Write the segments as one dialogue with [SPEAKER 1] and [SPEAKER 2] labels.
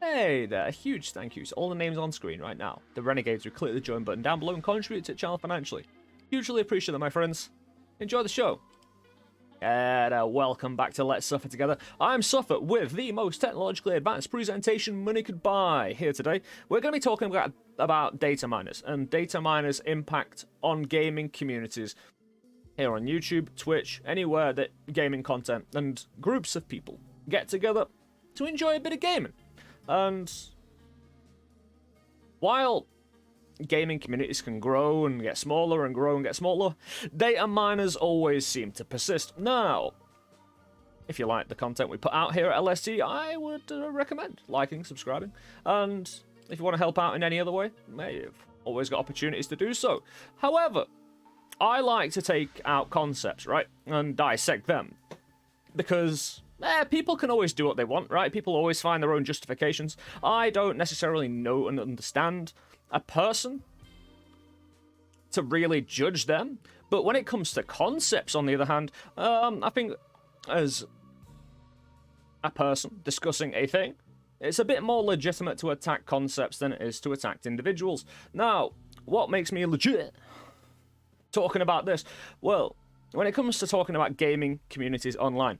[SPEAKER 1] Hey there, huge thank yous to all the names on screen right now. The renegades who click the join button down below and contribute to the channel financially. Hugely appreciate that, my friends. Enjoy the show. And welcome back to Let's Suffer Together. I'm Suffer with the most technologically advanced presentation money could buy. Here today, we're going to be talking about data miners and data miners' impact on gaming communities here on YouTube, Twitch, anywhere that gaming content and groups of people get together to enjoy a bit of gaming. And while gaming communities can grow and get smaller and grow and get smaller, data miners always seem to persist. Now, if you like the content we put out here at LST, I would recommend liking, subscribing, and if you want to help out in any other way, you've always got opportunities to do so. However, I like to take out concepts, right, and dissect them, because people can always do what they want, right? People always find their own justifications. I don't necessarily know and understand a person to really judge them, but when it comes to concepts, on the other hand, I think as a person discussing a thing, it's a bit more legitimate to attack concepts than it is to attack individuals. Now, what makes me legit talking about this? Well, when it comes to talking about gaming communities online,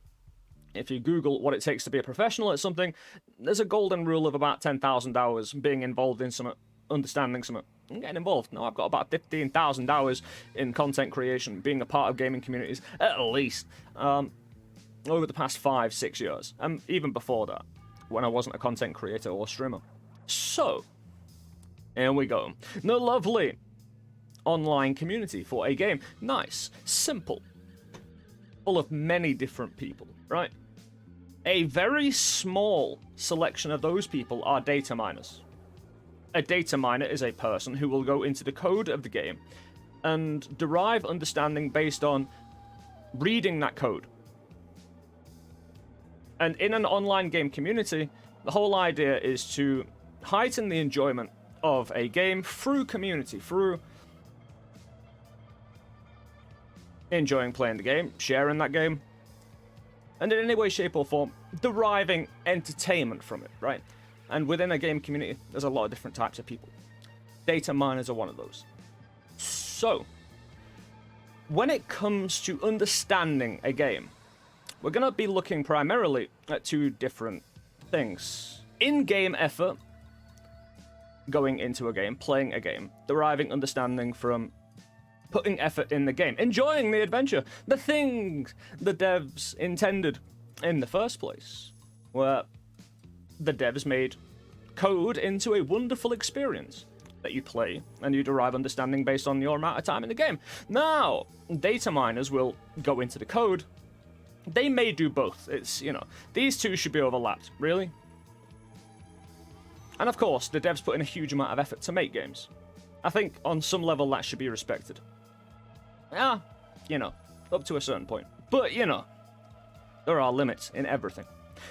[SPEAKER 1] if you Google what it takes to be a professional at something, there's a golden rule of about 10,000 hours being involved in something, understanding something, and getting involved. Now, I've got about 15,000 hours in content creation, being a part of gaming communities, at least, over the past 5-6 years, and even before that, when I wasn't a content creator or streamer. So, here we go. The lovely online community for a game. Nice, simple, full of many different people, right? A very small selection of those people are data miners. A data miner is a person who will go into the code of the game and derive understanding based on reading that code. And in an online game community, the whole idea is to heighten the enjoyment of a game through community, through enjoying playing the game, sharing that game, and in any way, shape, or form, deriving entertainment from it, right? And within a game community, there's a lot of different types of people. Data miners are one of those. So, when it comes to understanding a game, we're going to be looking primarily at two different things. In-game effort, going into a game, playing a game, deriving understanding from putting effort in the game, enjoying the adventure, the things the devs intended in the first place, where the devs made code into a wonderful experience that you play and you derive understanding based on your amount of time in the game. Now, data miners will go into the code. They may do both. It's, these two should be overlapped, really. And of course, the devs put in a huge amount of effort to make games. I think on some level that should be respected. Up to a certain point. But, there are limits in everything.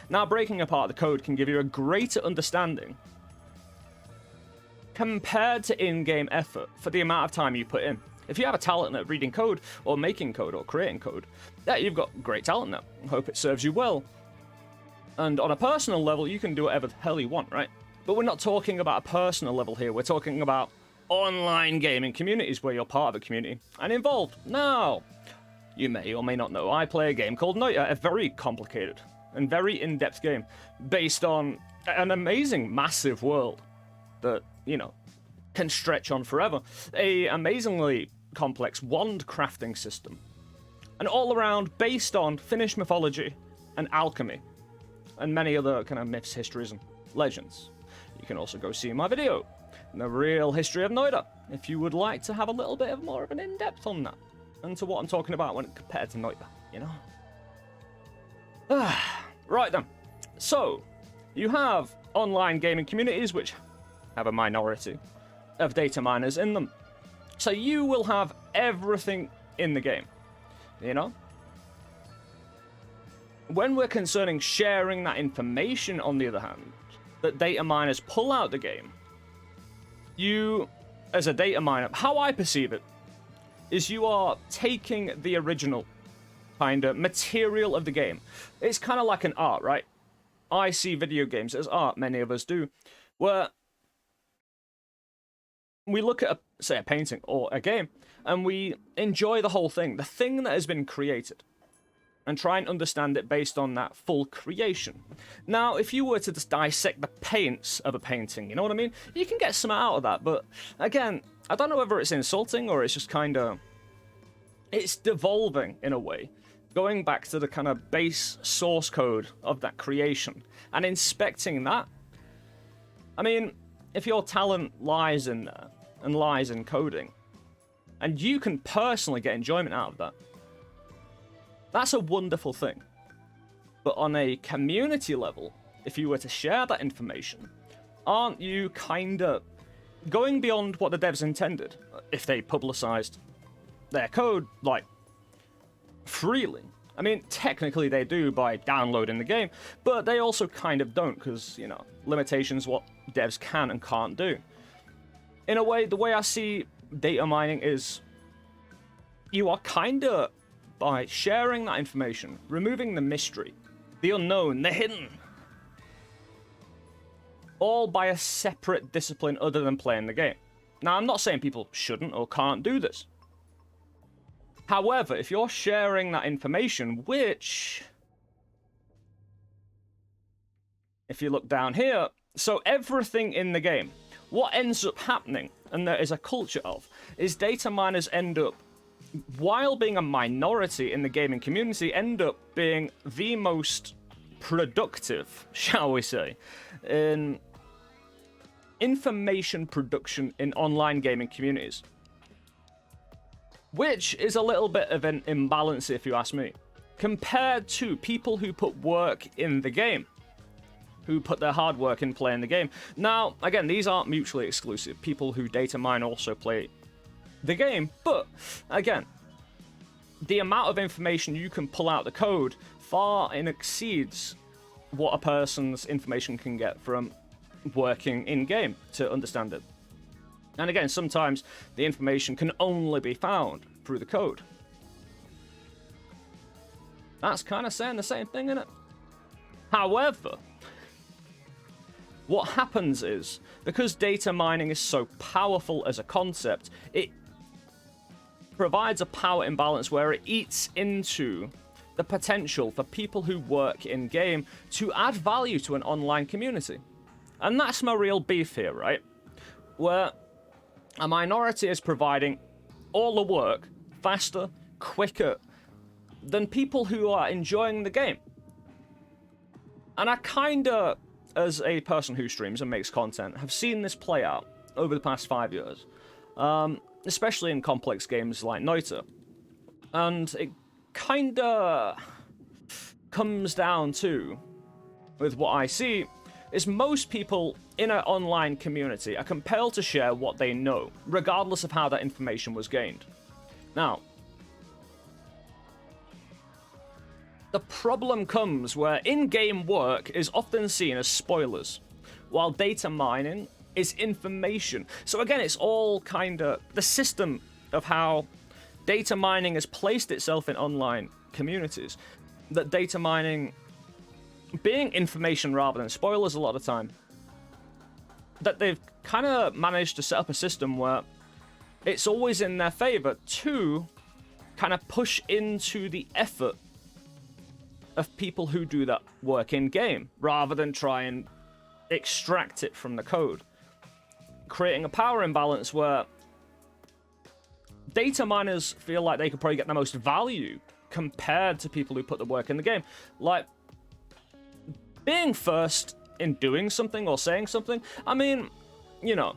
[SPEAKER 1] Now, breaking apart the code can give you a greater understanding compared to in-game effort for the amount of time you put in. If you have a talent at reading code, or making code, or creating code, you've got great talent now. I hope it serves you well. And on a personal level, you can do whatever the hell you want, right? But we're not talking about a personal level here. We're talking about online gaming communities where you're part of a community and involved. Now, you may or may not know, I play a game called noit'ed, a very complicated and very in-depth game based on an amazing, massive world that, can stretch on forever. A amazingly complex wand crafting system. And all around based on Finnish mythology and alchemy and many other kind of myths, histories, and legends. You can also go see my video, The Real History of noit'ed, if you would like to have a little bit of more of an in-depth on that, and to what I'm talking about when compared to noit'ed, Right then. So, you have online gaming communities which have a minority of data miners in them. So you will have everything in the game, When we're concerning sharing that information, on the other hand, that data miners pull out the game, you, as a data miner, how I perceive it, is you are taking the original kind of material of the game. It's kind of like an art, right? I see video games as art, many of us do, where we look at, say, a painting or a game, and we enjoy the whole thing, the thing that has been created, and try and understand it based on that full creation. Now, if you were to just dissect the paints of a painting, you know what I mean? You can get some out of that, but again, I don't know whether it's insulting or it's just kind of... It's devolving in a way, going back to the kind of base source code of that creation and inspecting that. I mean, if your talent lies in there and lies in coding, and you can personally get enjoyment out of that, that's a wonderful thing. But on a community level, if you were to share that information, aren't you kind of going beyond what the devs intended if they publicized their code, like, freely? I mean, technically they do by downloading the game, but they also kind of don't, because, you know, limitations what devs can and can't do. In a way, the way I see data mining is you are kind of, by sharing that information, removing the mystery, the unknown, the hidden, all by a separate discipline other than playing the game. Now, I'm not saying people shouldn't or can't do this. However, if you're sharing that information, which, if you look down here, so everything in the game, what ends up happening, and there is a culture of, is data miners end up, while being a minority in the gaming community, end up being the most productive, shall we say, in information production in online gaming communities. Which is a little bit of an imbalance, if you ask me, compared to people who put work in the game, who put their hard work in playing the game. Now, again, these aren't mutually exclusive. People who data mine also play the game, but again, the amount of information you can pull out the code far exceeds what a person's information can get from working in-game to understand it. And again, sometimes the information can only be found through the code. That's kind of saying the same thing, isn't it? However, what happens is, because data mining is so powerful as a concept, it provides a power imbalance where it eats into the potential for people who work in-game to add value to an online community. And that's my real beef here, right? Where a minority is providing all the work faster, quicker than people who are enjoying the game. And I kinda, as a person who streams and makes content, have seen this play out over the past 5 years. Especially in complex games like noit'ed. And it kinda comes down to, with what I see, is most people in an online community are compelled to share what they know, regardless of how that information was gained. Now, the problem comes where in-game work is often seen as spoilers, while data mining is information. So again, it's all kinda the system of how data mining has placed itself in online communities. That data mining being information rather than spoilers a lot of the time, that they've kind of managed to set up a system where it's always in their favor to kind of push into the effort of people who do that work in game, rather than try and extract it from the code, creating a power imbalance where data miners feel like they could probably get the most value compared to people who put the work in the game. Like, being first in doing something or saying something, I mean, you know,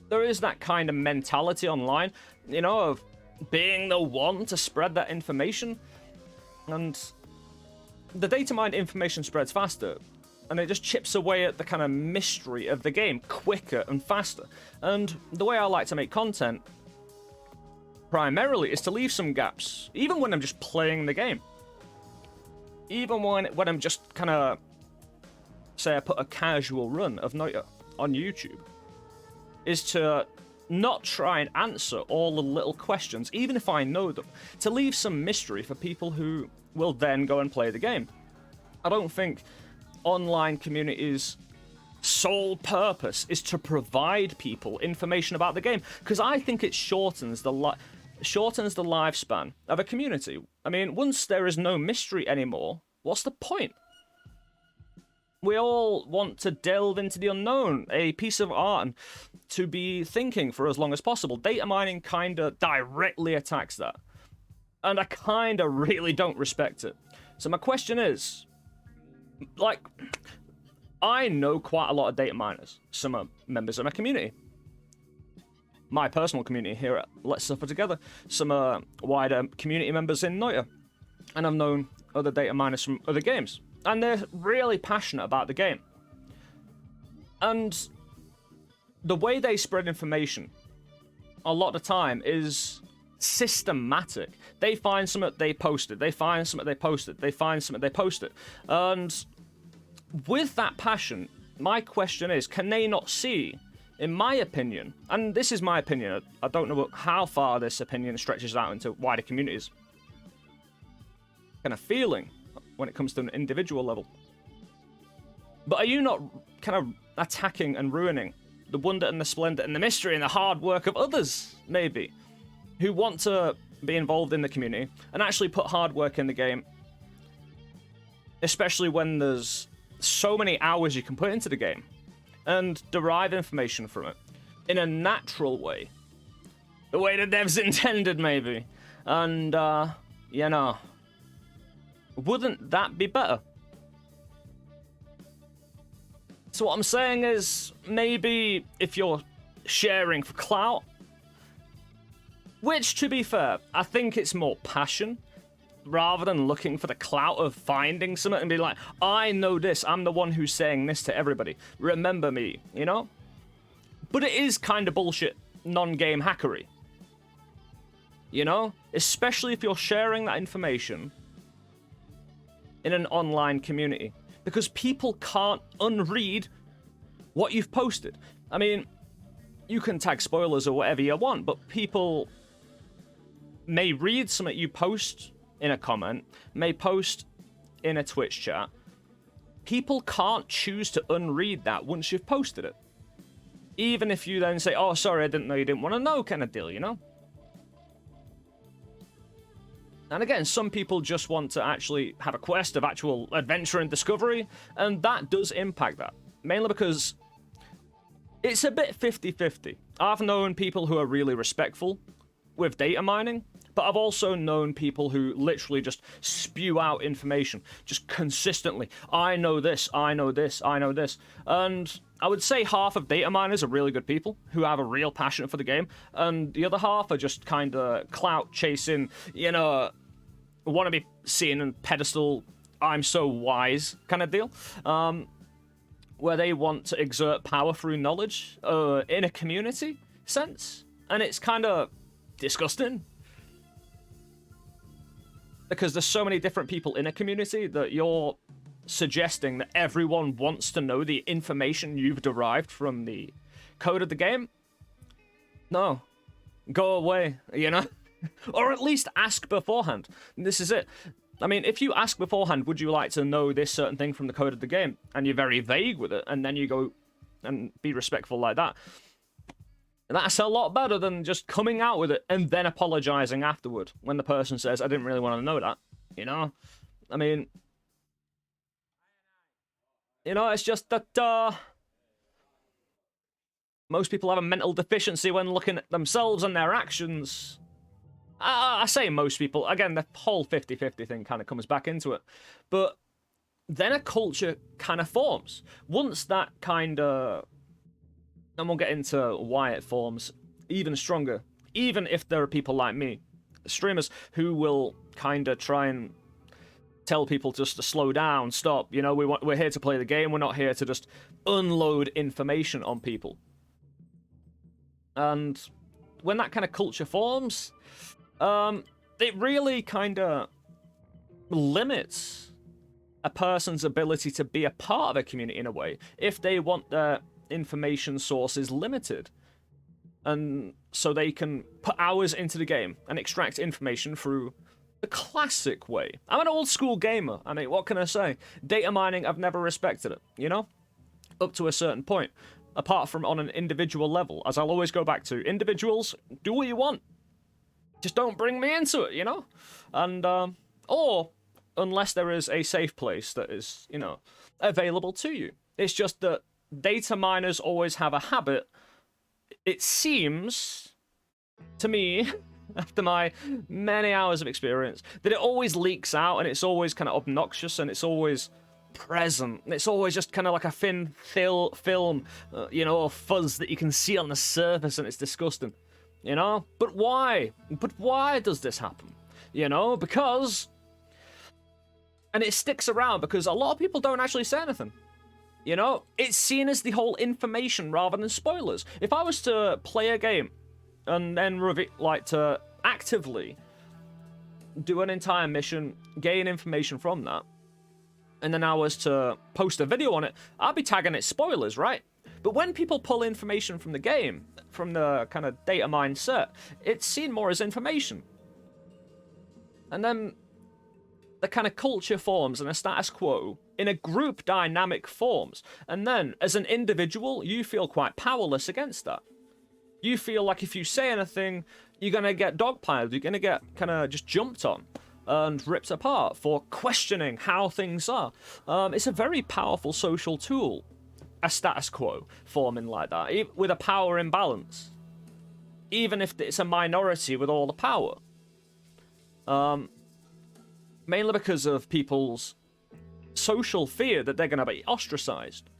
[SPEAKER 1] there is that kind of mentality online, you know, of being the one to spread that information, and the data mined information spreads faster, and it just chips away at the kind of mystery of the game quicker and faster. And the way I like to make content, primarily, is to leave some gaps, even when I'm just playing the game. Even when I'm just kind of, say I put a casual run of noit'ed on YouTube, is to not try and answer all the little questions, even if I know them, to leave some mystery for people who will then go and play the game. I don't think online communities' sole purpose is to provide people information about the game, because I think it shortens the lifespan of a community. I mean, once there is no mystery anymore, what's the point? We all want to delve into the unknown, a piece of art, and to be thinking for as long as possible. Data mining kind of directly attacks that. And I kind of really don't respect it. So my question is, like, I know quite a lot of data miners. Some are members of my community. My personal community here at Let's Suffer Together. Some are wider community members in noit'ed. And I've known other data miners from other games. And they're really passionate about the game. And the way they spread information, a lot of the time, is systematic. They find something, they post it. They find something, they post it. They find something, they post it. And with that passion, my question is, can they not see, in my opinion, and this is my opinion, I don't know how far this opinion stretches out into wider communities, kind of feeling when it comes to an individual level. But are you not kind of attacking and ruining the wonder and the splendor and the mystery and the hard work of others, maybe, who want to be involved in the community and actually put hard work in the game, especially when there's so many hours you can put into the game and derive information from it in a natural way, the way the devs intended, maybe. And you know, wouldn't that be better? So what I'm saying is, maybe if you're sharing for clout, which, to be fair, I think it's more passion rather than looking for the clout of finding something and be like, I know this, I'm the one who's saying this to everybody, remember me, you know? But it is kind of bullshit non-game hackery, you know? Especially if you're sharing that information in an online community, because people can't unread what you've posted. I mean, you can tag spoilers or whatever you want, but people may read something you post in a comment, may post in a Twitch chat. People can't choose to unread that once you've posted it. Even if you then say, oh, sorry, I didn't know you didn't want to know, kind of deal, you know? And again, some people just want to actually have a quest of actual adventure and discovery, and that does impact that. Mainly because it's a bit 50-50. I've known people who are really respectful with data mining, but I've also known people who literally just spew out information, just consistently. I know this, I know this, I know this. And I would say half of data miners are really good people who have a real passion for the game, and the other half are just kind of clout chasing, you know, want to be seen on pedestal, I'm so wise kind of deal, where they want to exert power through knowledge in a community sense, and it's kind of disgusting. Because there's so many different people in a community that you're suggesting that everyone wants to know the information you've derived from the code of the game. No. Go away, you know? Or at least ask beforehand. This is it. I mean, if you ask beforehand, would you like to know this certain thing from the code of the game? And you're very vague with it, and then you go and be respectful like that. That's a lot better than just coming out with it and then apologizing afterward when the person says, I didn't really want to know that, you know? I mean, you know, it's just that most people have a mental deficiency when looking at themselves and their actions. I say most people. Again, the whole 50-50 thing kind of comes back into it. But then a culture kind of forms. Once that kind of... And we'll get into why it forms even stronger. Even if there are people like me, streamers, who will kind of try and tell people just to slow down, stop. You know, we're here to play the game. We're not here to just unload information on people. And when that kind of culture forms, it really kind of limits a person's ability to be a part of a community in a way, if they want their information sources limited, and so they can put hours into the game and extract information through the classic way. I'm an old school gamer. I mean, what can I say? Data mining, I've never respected it, you know? Up to a certain point. Apart from on an individual level, as I'll always go back to. Individuals, do what you want. Just don't bring me into it, you know? And, or, unless there is a safe place that is, you know, available to you. It's just that data miners always have a habit, it seems, to me, after my many hours of experience, that it always leaks out, and it's always kind of obnoxious, and it's always present. It's always just kind of like a thin film, you know, or fuzz that you can see on the surface, and it's disgusting, you know? But why? But why does this happen? You know, because... And it sticks around because a lot of people don't actually say anything. You know, it's seen as the whole information rather than spoilers. If I was to play a game and then like to actively do an entire mission, gain information from that, and then I was to post a video on it, I'd be tagging it spoilers, right? But when people pull information from the game, from the kind of data mine set, it's seen more as information. And then the kind of culture forms and a status quo in a group dynamic forms. And then, as an individual, you feel quite powerless against that. You feel like if you say anything, you're going to get dogpiled, you're going to get kind of just jumped on and ripped apart for questioning how things are. It's a very powerful social tool, a status quo forming like that, with a power imbalance. Even if it's a minority with all the power. Mainly because of people's social fear that they're going to be ostracized.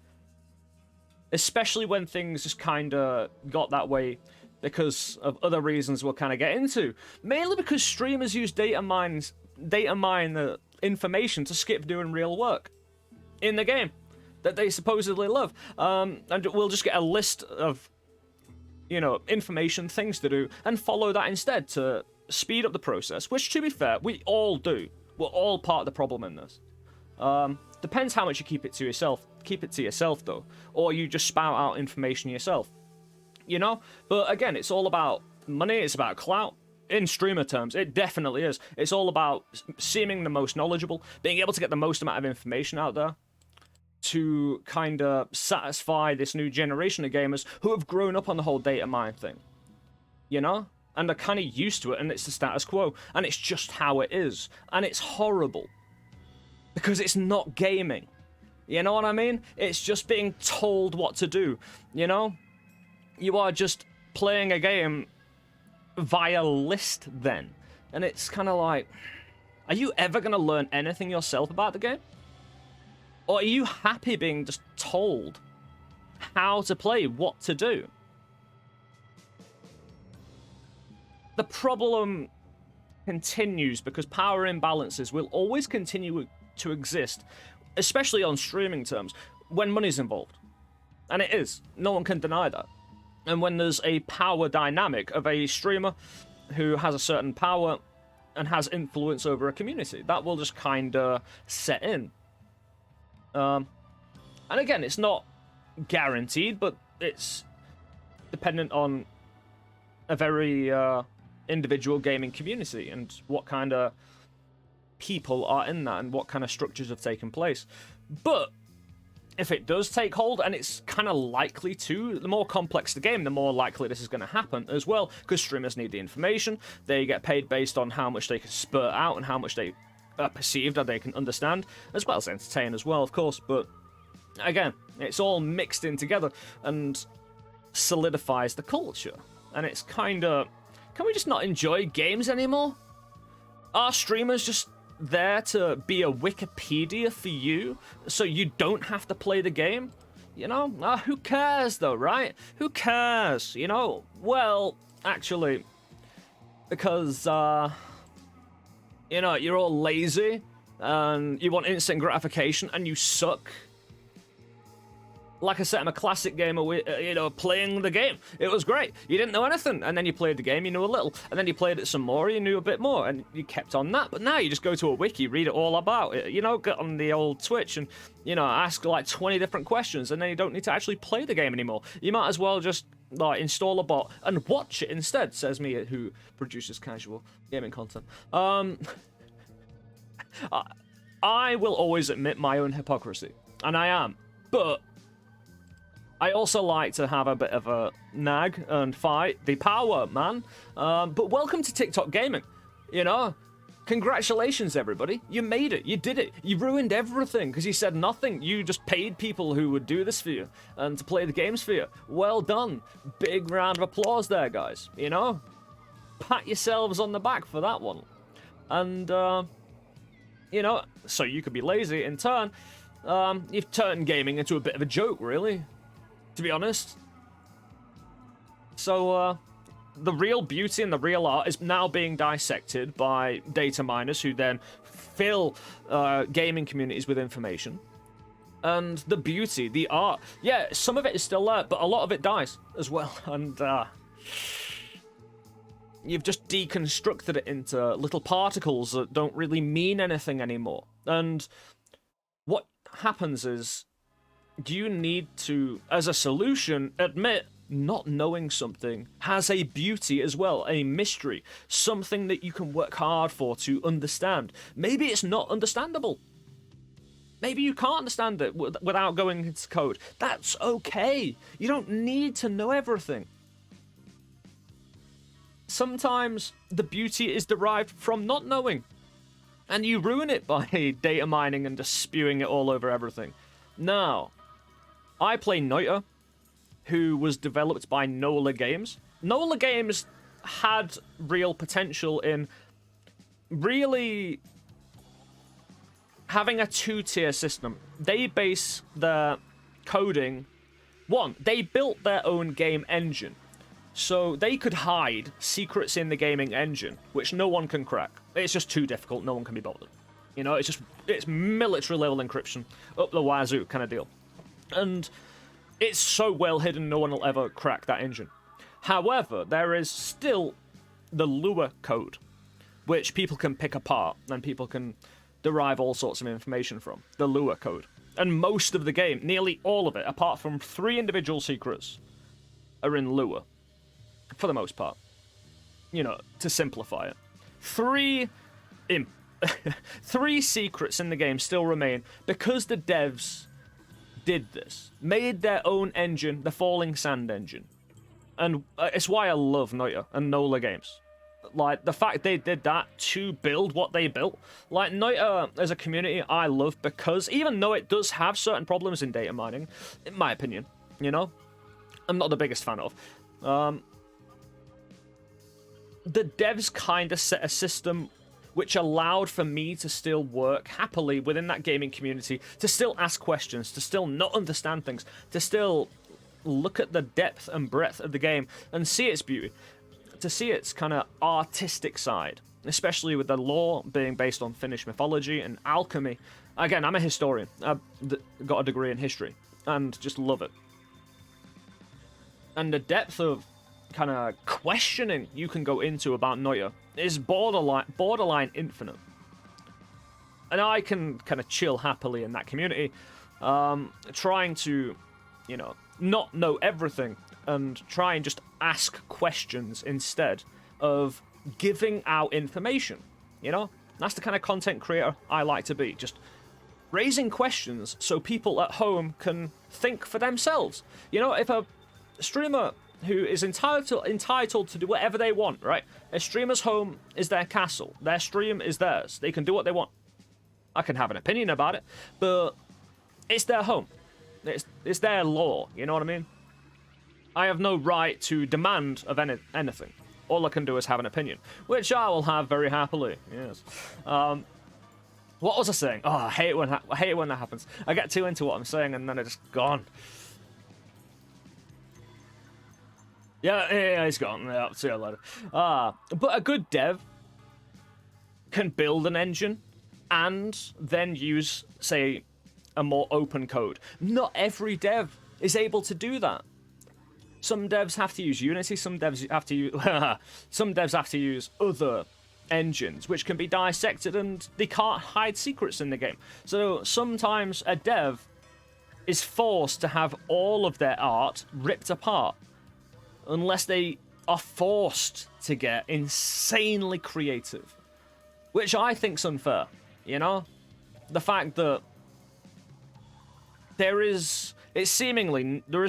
[SPEAKER 1] Especially when things just kind of got that way because of other reasons we'll kind of get into. Mainly because streamers use data mine the information to skip doing real work in the game that they supposedly love. And we'll just get a list of, you know, information, things to do, and follow that instead to speed up the process, which, to be fair, we all do. We're all part of the problem in this. Depends how much you keep it to yourself. Keep it to yourself, though. Or you just spout out information yourself. You know? But again, it's all about money. It's about clout. In streamer terms, it definitely is. It's all about seeming the most knowledgeable, being able to get the most amount of information out there to kind of satisfy this new generation of gamers who have grown up on the whole data mine thing. You know? And they're kind of used to it, and it's the status quo. And it's just how it is. And it's horrible. Because it's not gaming. You know what I mean? It's just being told what to do. You know? You are just playing a game via list then. And it's kind of like, are you ever going to learn anything yourself about the game? Or are you happy being just told how to play, what to do? The problem continues because power imbalances will always continue to exist, especially on streaming terms, when money's involved. And it is. No one can deny that. And when there's a power dynamic of a streamer who has a certain power and has influence over a community, that will just kind of set in. And again, it's not guaranteed, but it's dependent on a very individual gaming community and what kind of people are in that and what kind of structures have taken place. But if it does take hold, and it's kind of likely to, the more complex the game, the more likely this is going to happen as well, because streamers need the information. They get paid based on how much they can spurt out and how much they are perceived that they can understand, as well as entertain as well, of course. But again, it's all mixed in together and solidifies the culture. And it's kind of, can we just not enjoy games anymore? Are streamers just there to be a Wikipedia for you so you don't have to play the game? You know, who cares though, right? Who cares, you know? Well, actually, because you know, you're all lazy and you want instant gratification and you suck. Like I said, I'm a classic gamer, you know, playing the game. It was great. You didn't know anything, and then you played the game, you knew a little, and then you played it some more, you knew a bit more, and you kept on that. But now you just go to a wiki, read it all about it, you know, get on the old Twitch and, you know, ask like 20 different questions, and then you don't need to actually play the game anymore. You might as well just like install a bot and watch it instead, says me, who produces casual gaming content. I will always admit my own hypocrisy, and I am, but I also like to have a bit of a nag and fight the power, man. But welcome to TikTok gaming, you know? Congratulations, everybody. You made it. You did it. You ruined everything because you said nothing. You just paid people who would do this for you and to play the games for you. Well done. Big round of applause there, guys. You know? Pat yourselves on the back for that one. And, you know, so you could be lazy in turn. You've turned gaming into a bit of a joke, really, to be honest. So, the real beauty and the real art is now being dissected by data miners who then fill gaming communities with information. And the beauty, the art, yeah, some of it is still there, but a lot of it dies as well. And you've just deconstructed it into little particles that don't really mean anything anymore. And what happens is you need to, as a solution, admit not knowing something has a beauty as well, a mystery, something that you can work hard for to understand. Maybe it's not understandable. Maybe you can't understand it without going into code. That's okay. You don't need to know everything. Sometimes the beauty is derived from not knowing, and you ruin it by data mining and just spewing it all over everything. Now, I play noit'ed, who was developed by NOLA Games. NOLA Games had real potential in really having a two-tier system. They base their coding... One, they built their own game engine. So they could hide secrets in the gaming engine, which no one can crack. It's just too difficult, no one can be bothered. You know, it's military level encryption, up the wazoo kind of deal. And it's so well hidden, no one will ever crack that engine. However, there is still the Lua code, which people can pick apart, and people can derive all sorts of information from. The Lua code. And most of the game, nearly all of it, apart from 3 individual secrets, are in Lua. For the most part. You know, to simplify it. 3 secrets in the game still remain because the devs did this. Made their own engine, the Falling Sand engine. And it's why I love noit'ed and NOLA Games. Like, the fact they did that to build what they built. Like, noit'ed as a community I love because even though it does have certain problems in data mining, in my opinion, you know, I'm not the biggest fan of. The devs kind of set a system which allowed for me to still work happily within that gaming community, to still ask questions, to still not understand things, to still look at the depth and breadth of the game and see its beauty, to see its kind of artistic side, especially with the lore being based on Finnish mythology and alchemy. Again, I'm a historian. I've got a degree in history and just love it. And the depth of kind of questioning you can go into about noit'ed is borderline infinite. And I can kind of chill happily in that community, trying to, you know, not know everything and try and just ask questions instead of giving out information, you know? That's the kind of content creator I like to be, just raising questions so people at home can think for themselves. You know, if a streamer who is entitled to do whatever they want, right? A streamer's home is their castle. Their stream is theirs. They can do what they want. I can have an opinion about it, but it's their home. It's their law, you know what I mean? I have no right to demand of anything. All I can do is have an opinion, which I will have very happily, yes. What was I saying? Oh, I hate it when that happens. I get too into what I'm saying and then it's just gone. Yeah, he's gone. Yeah, see you later. But a good dev can build an engine and then use, say, a more open code. Not every dev is able to do that. Some devs have to use Unity, some devs have to use other engines, which can be dissected and they can't hide secrets in the game. So sometimes a dev is forced to have all of their art ripped apart unless they are forced to get insanely creative, which I think's unfair. You know? The fact that there is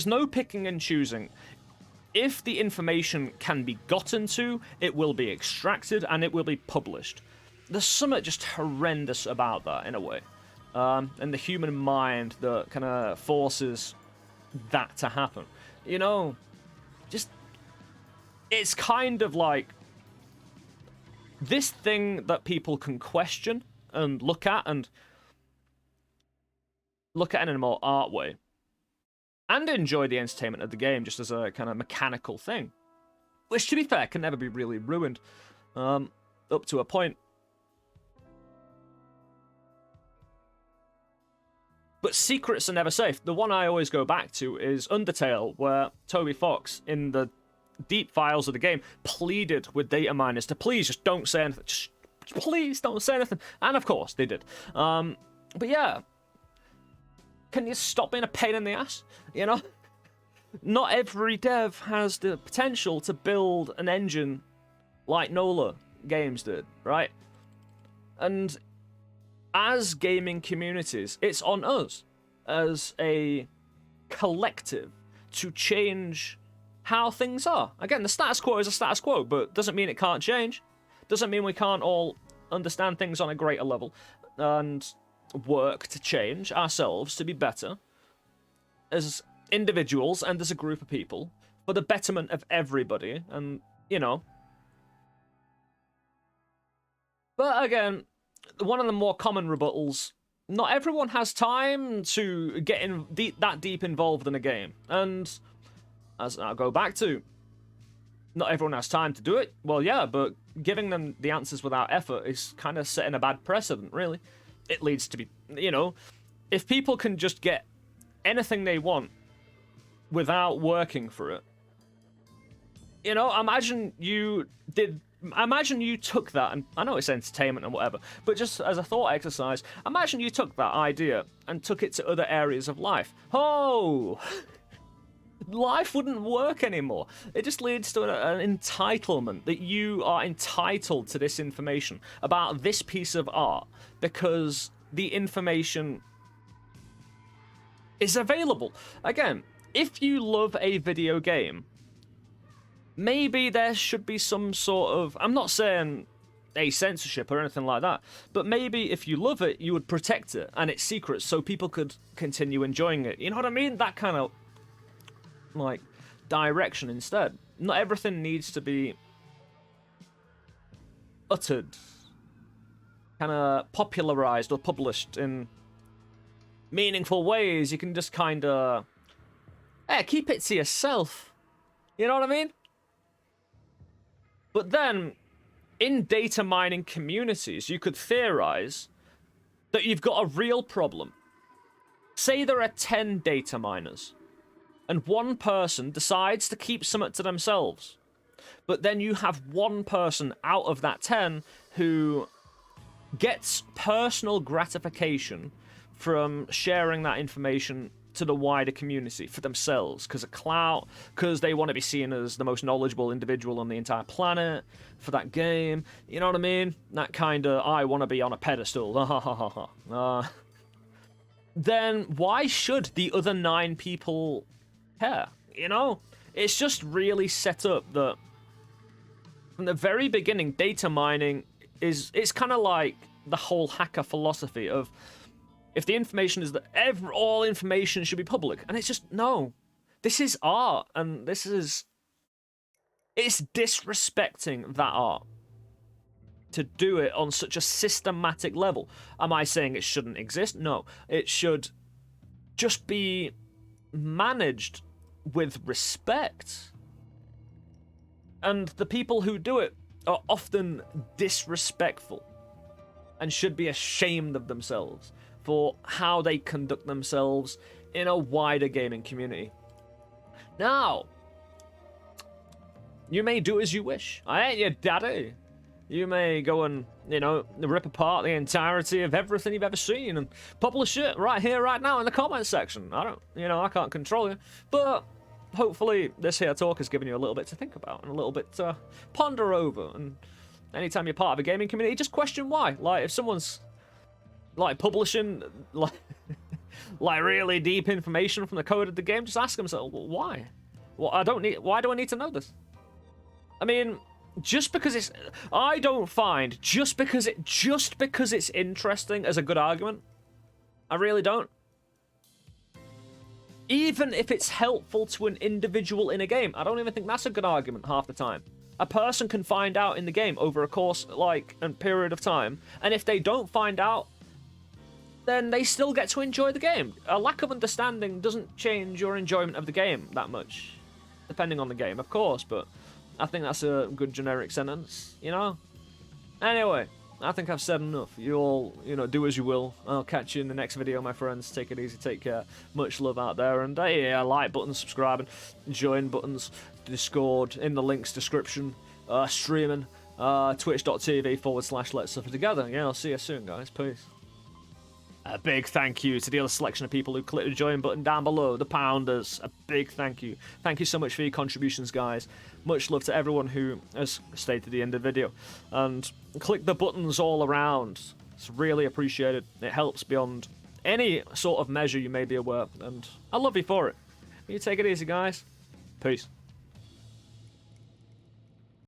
[SPEAKER 1] no picking and choosing. If the information can be gotten to, it will be extracted and it will be published. There's something just horrendous about that, in a way. And the human mind that kind of forces that to happen. You know, just... It's kind of like... This thing that people can question and look at in a more art way. And enjoy the entertainment of the game just as a kind of mechanical thing. Which, to be fair, can never be really ruined. Up to a point. But secrets are never safe. The one I always go back to is Undertale, where Toby Fox, in the deep files of the game, pleaded with dataminers to please just don't say anything. Just please don't say anything. And of course, they did. But yeah. Can you stop being a pain in the ass? You know? Not every dev has the potential to build an engine like NOLA Games did, right? And as gaming communities, it's on us as a collective to change how things are. Again, the status quo is a status quo, but doesn't mean it can't change. Doesn't mean we can't all understand things on a greater level and work to change ourselves to be better as individuals and as a group of people for the betterment of everybody. And, you know. But again, one of the more common rebuttals, not everyone has time to get that deep involved in a game. And as I'll go back to, not everyone has time to do it. Well, yeah, but giving them the answers without effort is kind of setting a bad precedent, really. It leads to be, you know, if people can just get anything they want without working for it, you know, imagine you took that, and I know it's entertainment and whatever, but just as a thought exercise, imagine you took that idea and took it to other areas of life. Oh! Life wouldn't work anymore. It just leads to an entitlement that you are entitled to this information about this piece of art because the information is available. Again, if you love a video game, maybe there should be some sort of... I'm not saying a censorship or anything like that, but maybe if you love it, you would protect it and its secrets so people could continue enjoying it. You know what I mean? That kind of, like, direction instead. Not everything needs to be uttered, kind of popularized or published in meaningful ways. You can just kind of, keep it to yourself. You know what I mean? But then, in data mining communities, you could theorize that you've got a real problem. Say there are 10 data miners, and one person decides to keep something to themselves. But then you have one person out of that 10 who gets personal gratification from sharing that information to the wider community for themselves, because of clout, because they want to be seen as the most knowledgeable individual on the entire planet for that game. You know what I mean? That kind of, I want to be on a pedestal. Then why should the other 9 people care? You know? It's just really set up that from the very beginning, data mining it's kind of like the whole hacker philosophy of, if the information is that all information should be public, and it's just, no. This is art, and it's disrespecting that art to do it on such a systematic level. Am I saying it shouldn't exist? No. It should just be managed with respect. And the people who do it are often disrespectful and should be ashamed of themselves for how they conduct themselves in a wider gaming community. Now, you may do as you wish. I ain't your daddy. You may go and, rip apart the entirety of everything you've ever seen and publish it right here, right now in the comments section. I can't control you. But hopefully this here talk has given you a little bit to think about and a little bit to ponder over. And anytime you're part of a gaming community, just question why. Like, if someone's like publishing like like really deep information from the code of the game, just ask themselves, well, why? Well, why do I need to know this? I mean, just because it's just because it's interesting as a good argument. I really don't. Even if it's helpful to an individual in a game, I don't even think that's a good argument half the time. A person can find out in the game over a course, like, a period of time, and if they don't find out, then they still get to enjoy the game. A lack of understanding doesn't change your enjoyment of the game that much. Depending on the game, of course, but I think that's a good generic sentence, you know? Anyway, I think I've said enough. You all, do as you will. I'll catch you in the next video, my friends. Take it easy, take care. Much love out there, and yeah, like button, subscribing, join buttons, Discord, in the links description, streaming, twitch.tv/Let's Suffer Together. Yeah, I'll see you soon, guys. Peace. A big thank you to the other selection of people who clicked the join button down below, the Pounders. A big thank you. Thank you so much for your contributions, guys. Much love to everyone who has stayed to the end of the video. And click the buttons all around. It's really appreciated. It helps beyond any sort of measure you may be aware. And I love you for it. You take it easy, guys. Peace.